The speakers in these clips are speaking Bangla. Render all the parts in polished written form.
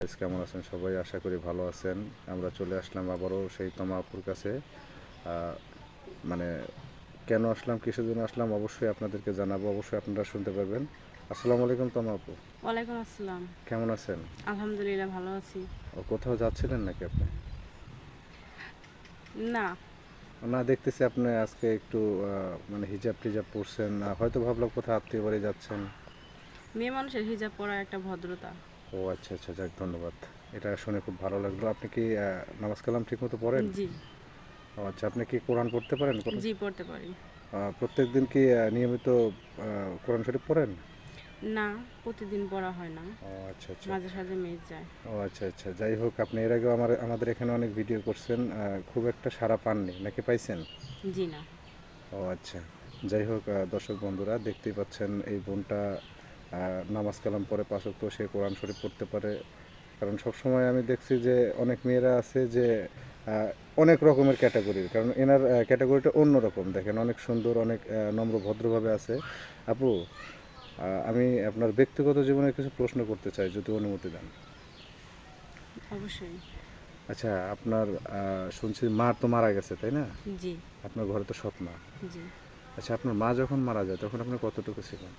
কেমন আছেন সবাই? আশা করি ভালো আছেন। আমরা চলে আসলাম আবারও সেই তমা আপুর কাছে। আহ, মানে কেন আসলাম, কিসের জন্য আসলাম অবশ্যই আপনাদেরকে জানাবো, অবশ্যই আপনারা শুনতে পারবেন। আসসালামু আলাইকুম তমা আপু, ওয়ালাইকুম আসসালাম। কেমন আছেন? আলহামদুলিল্লাহ ভালো আছি। ও, কোথাও যাচ্ছিলেন নাকি আপনি? না, না, দেখতেছি আপনি আজকে একটু হিজাব টিজাব পরছেন, হয়তো ভাবলাম কোথাও আত্মীয় বাড়ি যাচ্ছেন। মেয়ে মানুষের হিজাব পরা একটা ভদ্রতা। ও আচ্ছা আচ্ছা, যাক ধন্যবাদ। এটা শুনে খুব ভালো লাগলো। আপনি কি নামাজ কালাম ঠিক মতো পড়েন? জি, ও আচ্ছা, আপনি কি কোরআন পড়তে পারেন? কোরআন জি পড়তে পারি। প্রত্যেক দিন কি নিয়মিত কোরআন শরীফ পড়েন? না, প্রতিদিন পড়া হয় না। ও আচ্ছা আচ্ছা। মাঝে সাঝে মিস যায়। ও আচ্ছা আচ্ছা, যাই হোক, আপনি এর আগেও আমাদের এখানে অনেক ভিডিও করছেন, খুব একটা সাড়া পাননি নাকি পাইছেন? জি না। ও আচ্ছা, যাই হোক, দর্শক বন্ধুরা দেখতেই পাচ্ছেন এই বোনটা নামাজ কালাম পড়ে, পাঁচ ওয়াক্ত সে কোরআন শরীফ পড়তে পারে। কারণ সবসময় আমি দেখছি যে অনেক মেয়েরা আছে যে আহ, অনেক রকমের ক্যাটাগরির, কারণ এনার ক্যাটাগরিটা অন্যরকম। দেখেন, অনেক সুন্দর, অনেক নম্র ভদ্রভাবে আছে। আপু, আমি আপনার ব্যক্তিগত জীবনের কিছু প্রশ্ন করতে চাই, যদি অনুমতি দেন। অবশ্যই। আচ্ছা, আপনার শুনছি মা তো মারা গেছে, তাই না? জি, আপনার ঘরে তো সৎ মা। জি। আচ্ছা, আপনার মা যখন মারা যায় তখন আপনি কতটুকু ছিলেন?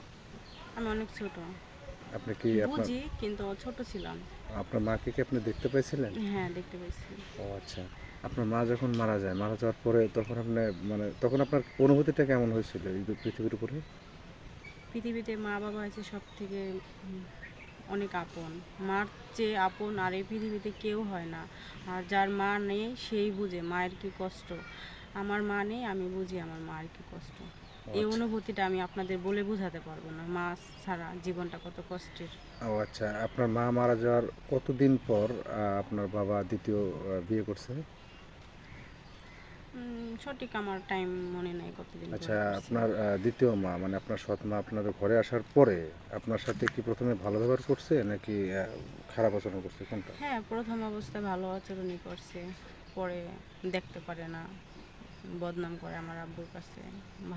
আমি অনেক ছোট। আপনি কি আপনার বুঝি কিন্তু ছোট ছিলাম। আপনার মাকে কি আপনি দেখতে পাইছিলেন? হ্যাঁ, দেখতে পেয়েছি। ও আচ্ছা, আপনার মা যখন মারা যায়, মারা যাওয়ার পরে তখন আপনি তখন আপনার অনুভূতিটা কেমন হয়েছিল এই পৃথিবীর উপরে? পৃথিবীতে মা বাবা আছে সব থেকে অনেক আপন। মার চেয়ে আপন আর এই পৃথিবীতে কেউ হয় না। আর যার মা নেই সেই বুঝে মায়ের কি কষ্ট। আমার মা নেই, আমি বুঝি আমার মায়ের কি কষ্ট। ও এই আচ্ছা। অনুভূতিটা আমি আপনাদের বলে বোঝাতে পারবো না। মা ছাড়া জীবনটা কত কষ্টের। ও আচ্ছা, আপনার মা মারা যাওয়ার কতদিন পর আপনার বাবা দ্বিতীয় বিয়ে করছে? সঠিক আমার টাইম মনে নাই কতদিন আচ্ছা, পরে করছে। আপনার দ্বিতীয় মা মানে আপনার সৎ মা আপনাদের ঘরে আসার পরে আপনার সাথে কি প্রথমে ভালো ব্যবহার করছে নাকি খারাপ আচরণ করছে, কোনটা? হ্যাঁ, প্রথম অবস্থায় ভালো আচরণই করছে। পরে দেখতে পারে না, বদনাম করে আমার আব্বুর কাছে।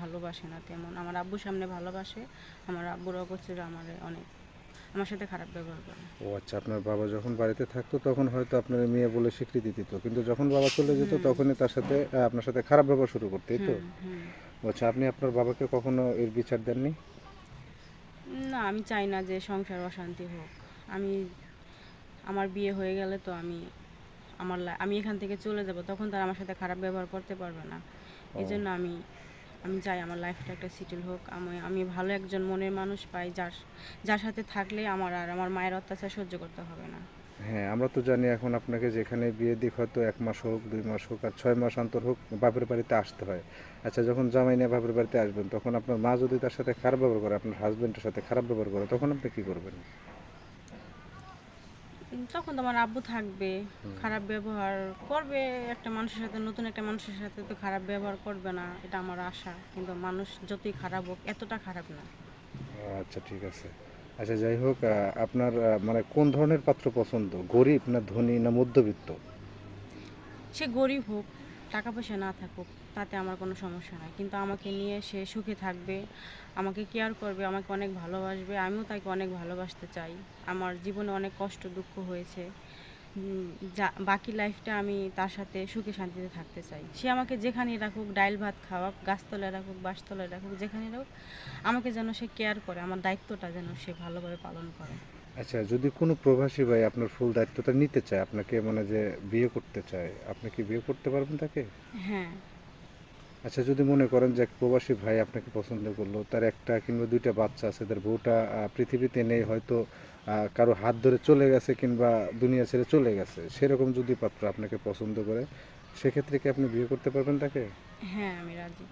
ভালোবাসে না তেমন। আমার আব্বুর সামনে ভালোবাসে, আমার আব্বুর অগোচরে আমার অনেক আমার সাথে খারাপ ব্যবহার করে। ও আচ্ছা, আপনার বাবা যখন বাড়িতে থাকতো তখন হয়তো আপনার মেয়ে বলে স্বীকৃতি দিত, কিন্তু যখন বাবা চলে যেত হুম, তখনই তার সাথে আপনার সাথে খারাপ ব্যবহার শুরু করতে, এই তো? হুম, হুম। ও আচ্ছা, আপনি আপনার বাবাকে কখনো এর বিচার দেননি? না, আমি চাই না যে সংসার অশান্তি হোক। আমি আমার বিয়ে হয়ে গেলে তো আমি এখান থেকে চলে যাব, তখন তারা আমার সাথে খারাপ ব্যবহার করতে পারবে না। ও এজন্য আমি আমি চাই আমার লাইফটা একটা সেটেল হোক। আমি আমি ভালো একজন মনের মানুষ পাই, যার যার সাথে থাকলে আমার আর আমার মায়ের অত্যাচার সহ্য করতে হবে না। হ্যাঁ, আমরা তো জানি এখন আপনাকে যেখানে বিয়ে দিক হয়তো 1 মাস হোক, 2 মাস হোক, আর 6 মাস অন্তর হোক বাপের বাড়িতে আসতে হয়। আচ্ছা, যখন জামাই নিয়ে বাপের বাড়িতে আসবেন তখন আপনার মা যদি তার সাথে খারাপ ব্যবহার করে, আপনার হাজবেন্ডের সাথে খারাপ ব্যবহার করে, তখন আপনি কি করবেন? তখন তো আমার আব্বু থাকবে, খারাপ ব্যবহার করবে। একটা মানুষের সাথে, নতুন একটা মানুষের সাথে তো খারাপ ব্যবহার করবে না, এটা আমার আশা। কিন্তু মানুষ যতই খারাপ হোক, এতটা খারাপ না। আচ্ছা, ঠিক আছে। আচ্ছা, যাই হোক, আপনার কোন ধরনের পাত্র পছন্দ, গরিব না ধনী না মধ্যবিত্ত? সে গরিব হোক, টাকা পয়সা না থাকুক, তাতে আমার কোনো সমস্যা নাই। কিন্তু আমাকে নিয়ে সে সুখে থাকবে, আমাকে কেয়ার করবে, আমাকে অনেক ভালোবাসবে। আমিও তাকে অনেক ভালোবাসতে চাই। আমার জীবনে অনেক কষ্ট দুঃখ হয়েছে। যা বাকি লাইফটা আমি তার সাথে সুখে শান্তিতে থাকতে চাই। সে আমাকে যেখানেই রাখুক, ডাইল ভাত খাওয়াক, গাছতলায় রাখুক, বাসতলায় রাখুক, যেখানেই রাখুক, আমাকে যেন সে কেয়ার করে, আমার দায়িত্বটা যেন সে ভালোভাবে পালন করে। আচ্ছা, যদি কোনো প্রবাসী ভাই আপনার ফুল দায়িত্বটা নিতে চায়, আপনাকে যে বিয়ে করতে চায়, আপনি কি বিয়ে করতে পারবেন তাকে? হ্যাঁ, আচ্ছা, যদি মনে করেন যে এক প্রবাসী ভাই আপনাকে পছন্দ করলো, তার একটা কিংবা দুইটা বাচ্চা আছে, তার বউটা পৃথিবীতে নেই, হয়তো কারো হাত ধরে চলে গেছে কিংবা দুনিয়া ছেড়ে চলে গেছে, সেরকম যদি পাত্র আপনাকে পছন্দ করে, সেক্ষেত্রে কি আপনি বিয়ে করতে পারবেন তাকে? হ্যাঁ আমি রাজি।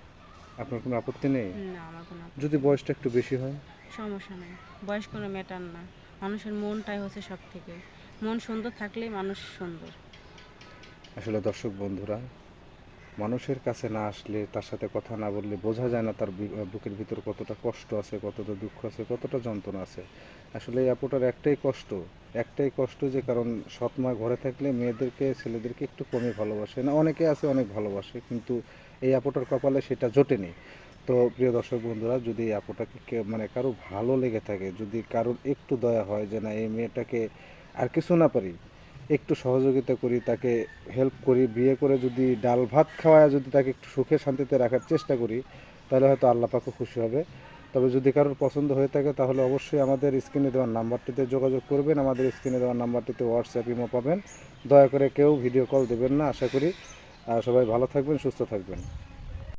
আপনার কোনো আপত্তি নেই? না, আমার কোনো যদি আপত্তি নেই। বয়সটা একটু বেশি হয়? সমস্যা নেই। বয়স কোনো ম্যাটার না। মানুষের মনটাই হচ্ছে সব থেকে। মন সুন্দর থাকলেই মানুষ সুন্দর। আসলে দর্শক বন্ধুরা, মানুষের কাছে না আসলে, তার সাথে কথা না বললে বোঝা যায় না তার বুকের ভিতর কতটা কষ্ট আছে, কতটা দুঃখ আছে, কতটা যন্ত্রণা আছে। আসলে এই আপুটার একটাই কষ্ট যে কারণ সৎ মা ঘরে থাকলে মেয়েদেরকে ছেলেদেরকে একটু কমই ভালোবাসে না, অনেকে আছে অনেক ভালোবাসে, কিন্তু এই আপুটার কপালে সেটা জোটেনি। তো প্রিয় দর্শক বন্ধুরা, যদি এই আপুটাকে কারো ভালো লেগে থাকে, যদি কারোর একটু দয়া হয় যে না, এই মেয়েটাকে আর কিছু না পারি, একটু সহযোগিতা করি, তাকে হেল্প করি, বিয়ে করে যদি ডাল ভাত খাওয়ায় যদি তাকে একটু সুখে শান্তিতে রাখার চেষ্টা করি, তাহলে হয়তো আল্লাহ পাকও খুশি হবে। তবে যদি কারোর পছন্দ হয়ে থাকে তাহলে অবশ্যই আমাদের স্ক্রিনে দেওয়ার নাম্বারটিতে যোগাযোগ করবেন। আমাদের স্ক্রিনে দেওয়ার নাম্বারটিতে হোয়াটসঅ্যাপ, ইমো পাবেন। দয়া করে কেউ ভিডিও কল দেবেন না, আশা করি। আর সবাই ভালো থাকবেন, সুস্থ থাকবেন।